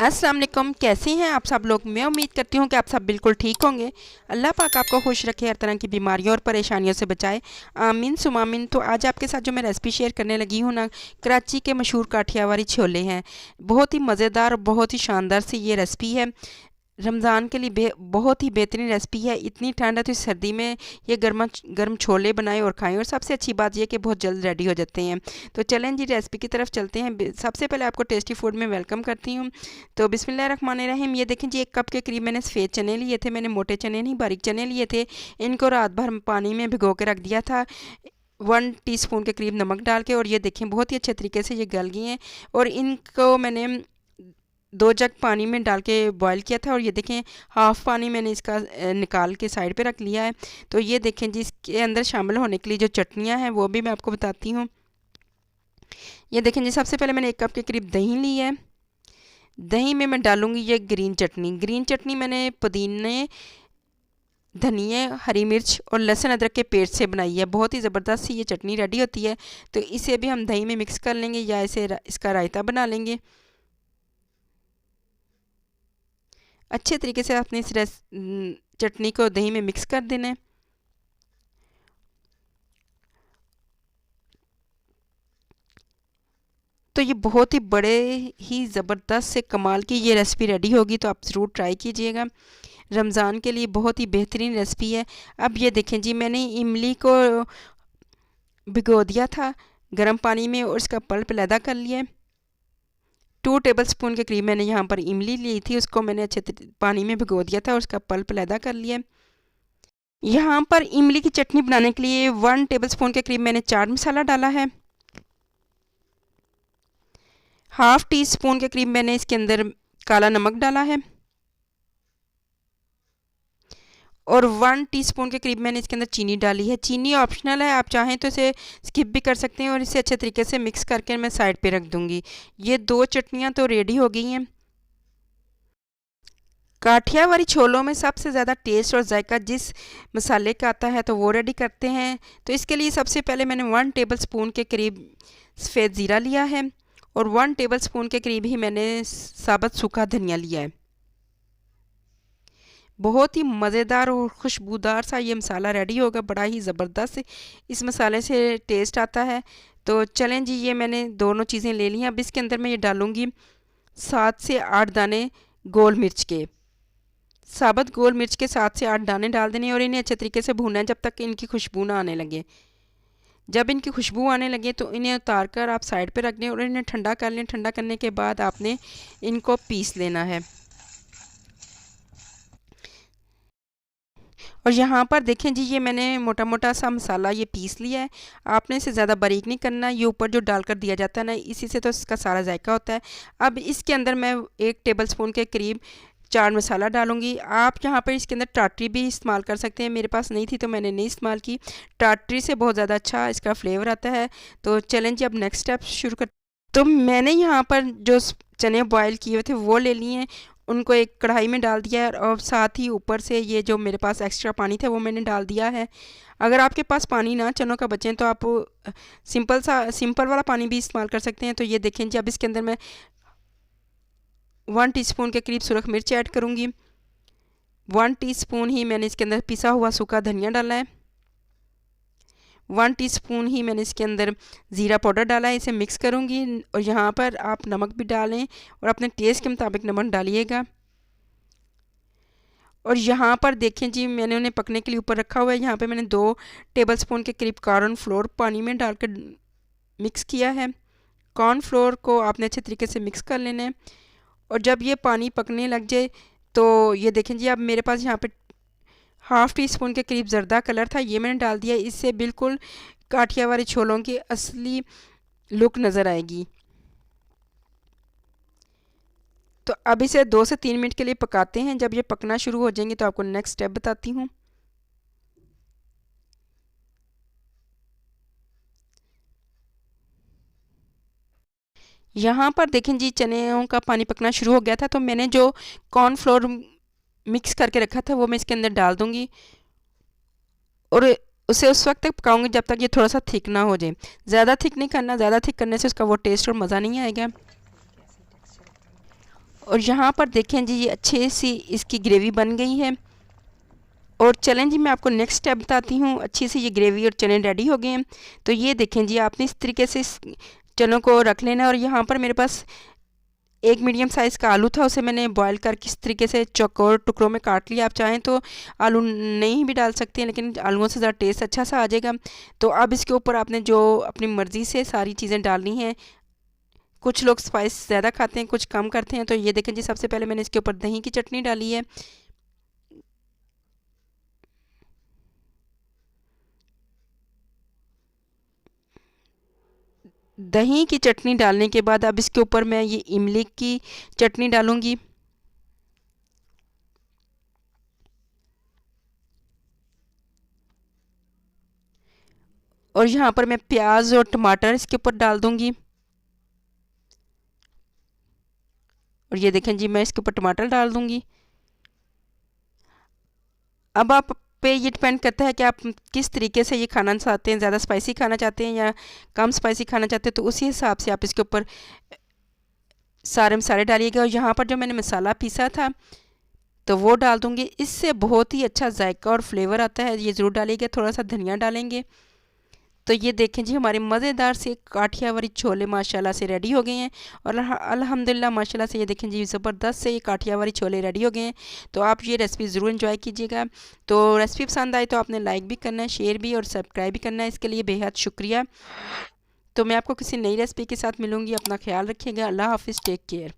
अस्सलाम वालेकुम। कैसे हैं आप सब लोग। मैं उम्मीद करती हूँ कि आप सब बिल्कुल ठीक होंगे। अल्लाह पाक आपको खुश रखे, हर तरह की बीमारियों और परेशानियों से बचाए, आमीन सुम आमीन। तो आज आपके साथ जो मैं रेसिपी शेयर करने लगी हूँ ना, कराची के मशहूर काठियावाड़ी छोले हैं। बहुत ही मज़ेदार और बहुत ही शानदार सी ये रेसिपी है। रमज़ान के लिए बहुत ही बेहतरीन रेसिपी है। इतनी ठंड है तो इस सर्दी में ये गर्मा गर्म छोले बनाएं और खाएं, और सबसे अच्छी बात यह कि बहुत जल्द रेडी हो जाते हैं। तो चलें जी, रेसिपी की तरफ चलते हैं। सबसे पहले आपको टेस्टी फूड में वेलकम करती हूँ। तो बिस्मिल्लाहिर्रहमानिर्रहीम। ये देखें जी, 1 कप के करीब मैंने सफ़ेद चने लिए थे। मैंने मोटे चने नहीं, बारीक चने लिए थे। इनको रात भर पानी में भिगो के रख दिया था, 1 टीस्पून के करीब नमक डाल के। और ये देखें बहुत ही अच्छे तरीके से ये गल गए हैं। और इनको मैंने 2 जग पानी में डाल के बॉईल किया था। और ये देखें हाफ़ पानी मैंने इसका निकाल के साइड पे रख लिया है। तो ये देखें जी, इसके अंदर शामिल होने के लिए जो चटनियाँ हैं वो भी मैं आपको बताती हूँ। ये देखें जी, सबसे पहले मैंने 1 कप के करीब दही ली है। दही में मैं डालूँगी ये ग्रीन चटनी। ग्रीन चटनी मैंने पुदीने, धनिया, हरी मिर्च और लहसुन अदरक के पेस्ट से बनाई है। बहुत ही ज़बरदस्त सी ये चटनी रेडी होती है। तो इसे भी हम दही में मिक्स कर लेंगे या इसका रायता बना लेंगे। अच्छे तरीके से आपने इस चटनी को दही में मिक्स कर देना है। तो ये बहुत ही बड़े ही ज़बरदस्त से कमाल की ये रेसिपी रेडी होगी, तो आप ज़रूर ट्राई कीजिएगा। रमज़ान के लिए बहुत ही बेहतरीन रेसिपी है। अब ये देखें जी, मैंने इमली को भिगो दिया था गर्म पानी में और इसका पल्प अलहदा कर लिया है। 2 टेबलस्पून के करीब मैंने यहाँ पर इमली ली थी, उसको मैंने अच्छे पानी में भिगो दिया था और उसका पल्प अलहदा कर लिया है। यहाँ पर इमली की चटनी बनाने के लिए 1 टेबलस्पून के करीब मैंने चाट मसाला डाला है। हाफ़ टी स्पून के करीब मैंने इसके अंदर काला नमक डाला है। और 1 टीस्पून के करीब मैंने इसके अंदर चीनी डाली है। चीनी ऑप्शनल है, आप चाहें तो इसे स्किप भी कर सकते हैं। और इसे अच्छे तरीके से मिक्स करके मैं साइड पे रख दूँगी। ये 2 चटनियाँ तो रेडी हो गई हैं। काठियावाड़ी छोलों में सबसे ज़्यादा टेस्ट और जायका जिस मसाले का आता है तो वो रेडी करते हैं। तो इसके लिए सबसे पहले मैंने 1 टेबलस्पून के करीब सफ़ेद ज़ीरा लिया है। और 1 टेबलस्पून के करीब ही मैंने साबुत सूखा धनिया लिया है। बहुत ही मज़ेदार और खुशबूदार सा ये मसाला रेडी होगा, बड़ा ही ज़बरदस्त इस मसाले से टेस्ट आता है। तो चलें जी, ये मैंने दोनों चीज़ें ले ली हैं। अब इसके अंदर मैं ये डालूँगी 7 से 8 दाने गोल मिर्च के। साबुत गोल मिर्च के 7 से 8 दाने डाल देने और इन्हें अच्छे तरीके से भूनना है जब तक इनकी खुशबू ना आने लगे। जब इनकी खुशबू आने लगे तो इन्हें उतार कर आप साइड पे रख दें और इन्हें ठंडा कर लें। ठंडा करने के बाद आपने इनको पीस लेना है। और यहाँ पर देखें जी, ये मैंने मोटा मोटा सा मसाला ये पीस लिया है। आपने इसे ज़्यादा बारीक नहीं करना। ये ऊपर जो डालकर दिया जाता है ना, इसी से तो इसका सारा जायका होता है। अब इसके अंदर मैं 1 टेबलस्पून के करीब चाट मसाला डालूँगी। आप यहाँ पर इसके अंदर टाटरी भी इस्तेमाल कर सकते हैं। मेरे पास नहीं थी तो मैंने नहीं इस्तेमाल की। टाटरी से बहुत ज़्यादा अच्छा इसका फ्लेवर आता है। तो चलें जी, अब नेक्स्ट स्टेप शुरू कर। तो मैंने यहाँ पर जो चने बॉयल किए हुए थे वो ले लिए हैं। उनको एक कढ़ाई में डाल दिया है और साथ ही ऊपर से ये जो मेरे पास एक्स्ट्रा पानी था वो मैंने डाल दिया है। अगर आपके पास पानी ना चनों का बचे तो आप सिंपल वाला पानी भी इस्तेमाल कर सकते हैं। तो ये देखें जी, अब इसके अंदर मैं 1 टीस्पून के करीब सुरख मिर्च ऐड करूँगी। 1 टीस्पून ही मैंने इसके अंदर पिसा हुआ सूखा धनिया डाला है। 1 टीस्पून ही मैंने इसके अंदर ज़ीरा पाउडर डाला है। इसे मिक्स करूँगी। और यहाँ पर आप नमक भी डालें और अपने टेस्ट के मुताबिक नमक डालिएगा। और यहाँ पर देखें जी, मैंने उन्हें पकने के लिए ऊपर रखा हुआ है। यहाँ पे मैंने 2 टेबलस्पून के करीब कॉर्नफ्लोर पानी में डालकर मिक्स किया है। कॉर्नफ्लोर को आपने अच्छे तरीके से मिक्स कर लेना है। और जब ये पानी पकने लग जाए तो ये देखें जी, अब मेरे पास यहाँ पे हाफ़ टी स्पून के करीब ज़र्दा कलर था, ये मैंने डाल दिया। इससे बिल्कुल काठियावाड़ी छोलों की असली लुक नज़र आएगी। तो अब इसे 2 से 3 मिनट के लिए पकाते हैं। जब ये पकना शुरू हो जाएंगे तो आपको नेक्स्ट स्टेप बताती हूँ। यहाँ पर देखें जी, चनों का पानी पकना शुरू हो गया था। तो मैंने जो कॉर्नफ्लोर मिक्स करके रखा था वो मैं इसके अंदर डाल दूँगी और उसे उस वक्त तक पकाऊंगी जब तक ये थोड़ा सा थिक ना हो जाए। ज़्यादा थिक नहीं करना, ज़्यादा थिक करने से उसका वो टेस्ट और मज़ा नहीं आएगा। और यहाँ पर देखें जी ये अच्छे सी इसकी ग्रेवी बन गई है। और चलें जी मैं आपको नेक्स्ट स्टेप बताती हूँ। अच्छी सी ये ग्रेवी और चने रेडी हो गए हैं। तो ये देखें जी आपने इस तरीके से इस चनों को रख लेना। और यहाँ पर मेरे पास एक मीडियम साइज़ का आलू था, उसे मैंने बॉईल करके इस तरीके से चौकोर टुकड़ों में काट लिया। आप चाहें तो आलू नहीं भी डाल सकते हैं, लेकिन आलूओं से ज़रा टेस्ट अच्छा सा आ जाएगा। तो अब इसके ऊपर आपने जो अपनी मर्ज़ी से सारी चीज़ें डालनी हैं। कुछ लोग स्पाइस ज़्यादा खाते हैं, कुछ कम करते हैं। तो ये देखें जी सबसे पहले मैंने इसके ऊपर दही की चटनी डाली है। दही की चटनी डालने के बाद अब इसके ऊपर मैं ये इमली की चटनी डालूँगी। और यहाँ पर मैं प्याज और टमाटर इसके ऊपर डाल दूँगी। और ये देखें जी मैं इसके ऊपर टमाटर डाल दूँगी। अब आप पे ये डिपेंड करता है कि आप किस तरीके से ये खाना चाहते हैं, ज़्यादा स्पाइसी खाना चाहते हैं या कम स्पाइसी खाना चाहते हैं। तो उसी हिसाब से आप इसके ऊपर सारे मसाले डालिएगा। और यहाँ पर जो मैंने मसाला पीसा था तो वो डाल दूँगी। इससे बहुत ही अच्छा जायका और फ्लेवर आता है, ये ज़रूर डालिएगा। थोड़ा सा धनिया डालेंगे। तो ये देखें जी हमारे मज़ेदार से काठियावाड़ी छोले माशाल्लाह से रेडी हो गए हैं। और अल्हम्दुलिल्लाह माशाल्लाह से ये देखें जी ज़बरदस्त से ये काठियावाड़ी छोले रेडी हो गए हैं। तो आप ये रेसिपी ज़रूर एंजॉय कीजिएगा। तो रेसिपी पसंद आई तो आपने लाइक भी करना है, शेयर भी और सब्सक्राइब भी करना है। इसके लिए बेहद शुक्रिया। तो मैं आपको किसी नई रेसिपी के साथ मिलूँगी। अपना ख्याल रखिएगा। अल्लाह हाफ़िज़, टेक केयर।